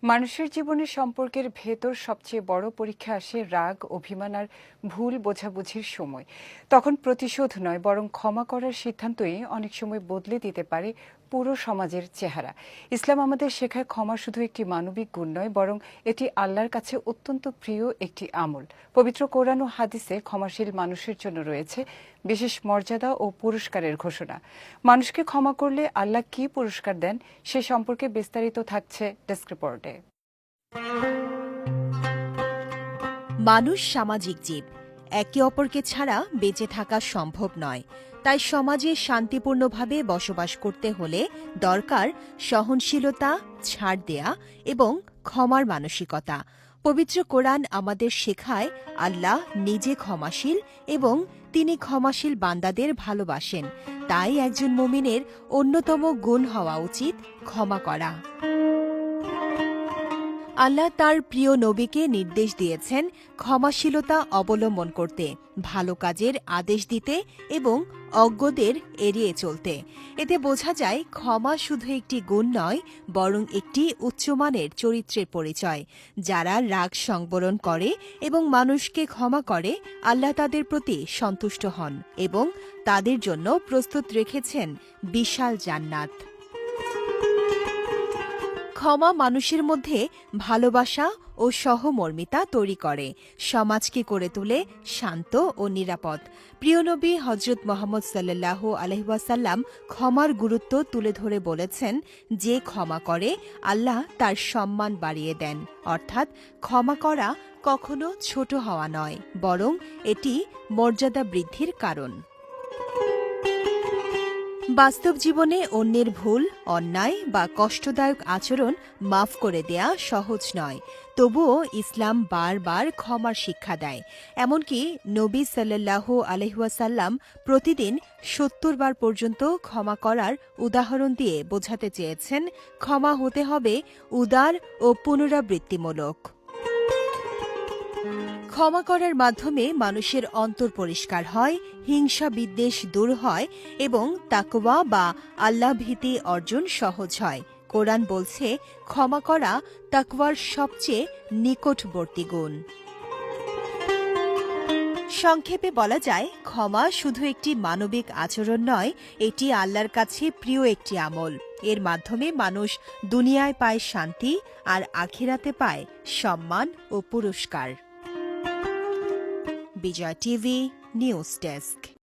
মানুষের জীবনে সম্পর্কের ভেতর সবচেয়ে বড় পরীক্ষা আসে রাগ, অভিমান আর ভুল বোঝাবুঝির সময়। তখন প্রতিশোধ নয়, বরং ক্ষমা করার সিদ্ধান্তই অনেক সময় বদলে দিতে পারে পুরো সমাজের চেহারা। ইসলাম আমাদের শেখায় ক্ষমা শুধু একটি মানবিক গুণ নয়, বরং এটি আল্লাহর কাছে অত্যন্ত প্রিয় একটি আমল। পবিত্র কোরআন ও হাদিসে ক্ষমাশীল মানুষের জন্য রয়েছে বিশেষ মর্যাদা ও পুরস্কারের ঘোষণা। মানুষকে ক্ষমা করলে আল্লাহ কী পুরস্কার দেন সে সম্পর্কে বিস্তারিত থাকছে ডেস্ক রিপোর্টে। মানুষ সামাজিক জীব, একে অপরকে ছাড়া বেঁচে থাকা সম্ভব নয়। তাই সমাজে শান্তিপূর্ণভাবে বসবাস করতে হলে দরকার সহনশীলতা, ছাড় দেয়া এবং ক্ষমার মানসিকতা। পবিত্র কোরআন আমাদের শেখায় আল্লাহ নিজে ক্ষমাশীল এবং তিনি ক্ষমাশীল বান্দাদের ভালোবাসেন। তাই একজন মুমিনের অন্যতম গুণ হওয়া উচিত ক্ষমা করা। আল্লাহ তার প্রিয় নবীকে নির্দেশ দিয়েছেন ক্ষমাশীলতা অবলম্বন করতে, ভালো কাজের আদেশ দিতে এবং অজ্ঞদের এড়িয়ে চলতে। এতে বোঝা যায় ক্ষমা শুধু একটি গুণ নয়, বরং একটি উচ্চমানের চরিত্রের পরিচয়। যারা রাগ সংবরণ করে এবং মানুষকে ক্ষমা করে, আল্লাহ তাদের প্রতি সন্তুষ্ট হন এবং তাদের জন্য প্রস্তুত রেখেছেন বিশাল জান্নাত। ক্ষমা মানুষের মধ্যে ভালোবাসা ও সহমর্মিতা তৈরি করে, সমাজকে করে তোলে শান্ত ও নিরাপদ। প্রিয় নবী হজরত মোহাম্মদ সাল্লাল্লাহু আলাইহি ওয়াসাল্লাম ক্ষমার গুরুত্ব তুলে ধরে বলেছেন, যে ক্ষমা করে আল্লাহ তার সম্মান বাড়িয়ে দেন। অর্থাৎ ক্ষমা করা কখনো ছোট হওয়া নয়, বরং এটি মর্যাদা বৃদ্ধির কারণ। বাস্তব জীবনে অন্যের ভুল, অন্যায় বা কষ্টদায়ক আচরণ মাফ করে দেয়া সহজ নয়। তবুও ইসলাম বারবার ক্ষমার শিক্ষা দেয়। এমনকি নবী সাল্লাল্লাহু আলাইহি ওয়াসাল্লাম প্রতিদিন ৭০ বার পর্যন্ত ক্ষমা করার উদাহরণ দিয়ে বোঝাতে চেয়েছেন, ক্ষমা হতে হবে উদার ও পুনরাবৃত্তিমূলক। ক্ষমা করার মাধ্যমে মানুষের অন্তর পরিষ্কার হয়, হিংসা বিদ্বেষ দূর হয় এবং তাকওয়া বা আল্লাহ ভীতি অর্জন সহজ হয়। কোরআন বলছে, ক্ষমা করা তাকওয়ার সবচেয়ে নিকটবর্তী গুণ। সংক্ষেপে বলা যায়, ক্ষমা শুধু একটি মানবিক আচরণ নয়, এটি আল্লাহর কাছে প্রিয় একটি আমল। এর মাধ্যমে মানুষ দুনিয়ায় পায় শান্তি আর আখিরাতে পায় সম্মান ও পুরস্কার। বিজয় টিভি নিউজ ডেস্ক।